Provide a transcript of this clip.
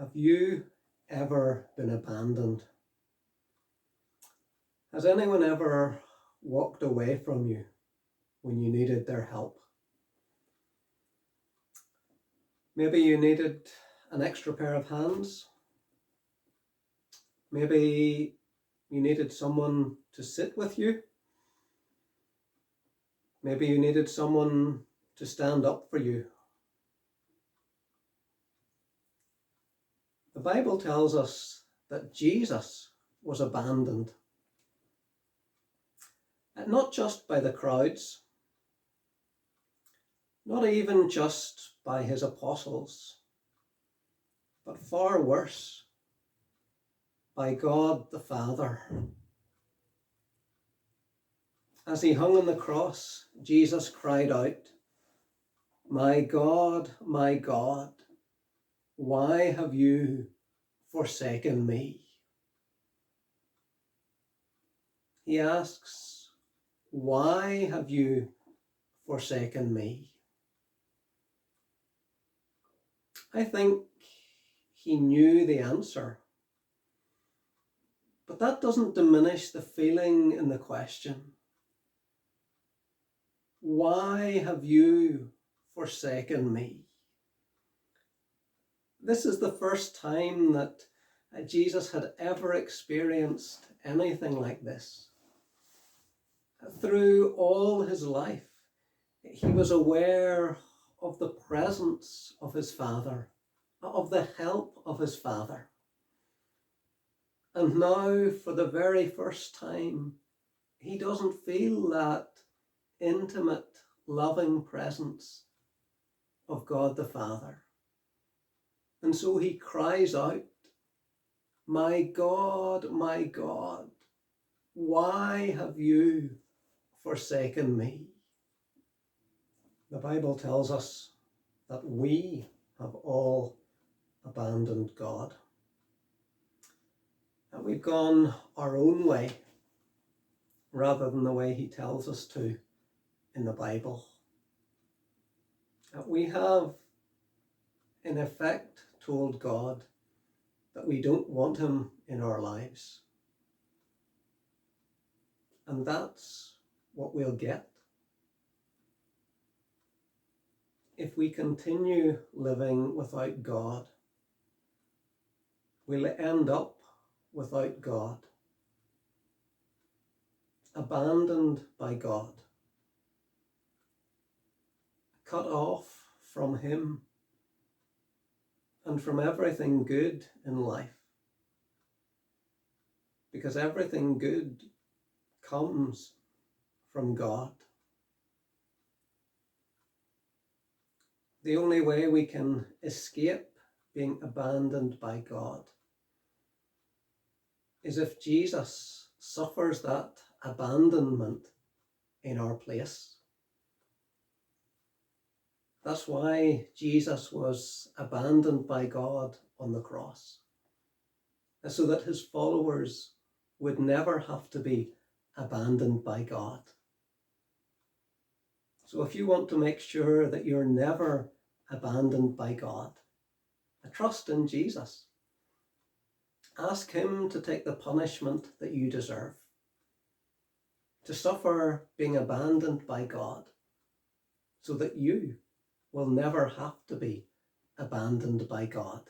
Have you ever been abandoned? Has anyone ever walked away from you when you needed their help? Maybe you needed an extra pair of hands. Maybe you needed someone to sit with you. Maybe you needed someone to stand up for you. The Bible tells us that Jesus was abandoned. And not just by the crowds, not even just by his apostles, but far worse, by God the Father. As he hung on the cross, Jesus cried out, my God, why have you forsaken me?" He asks, why have you forsaken me? I think he knew the answer, but that doesn't diminish the feeling in the question. Why have you forsaken me? This is the first time that Jesus had ever experienced anything like this. Through all his life, he was aware of the presence of his Father, of the help of his Father. And now, for the very first time, he doesn't feel that intimate, loving presence of God the Father. And so he cries out, my God, why have you forsaken me?" The Bible tells us that we have all abandoned God. And we've gone our own way rather than the way he tells us to in the Bible. That we have, in effect, told God that we don't want him in our lives. And that's what we'll get if we continue living without God. We'll end up without God, abandoned by God, cut off from him and from everything good in life. Because everything good comes from God. The only way we can escape being abandoned by God is if Jesus suffers that abandonment in our place. That's why Jesus was abandoned by God on the cross, so that his followers would never have to be abandoned by God. So if you want to make sure that you're never abandoned by God, trust in Jesus. Ask him to take the punishment that you deserve, to suffer being abandoned by God, so that you will never have to be abandoned by God.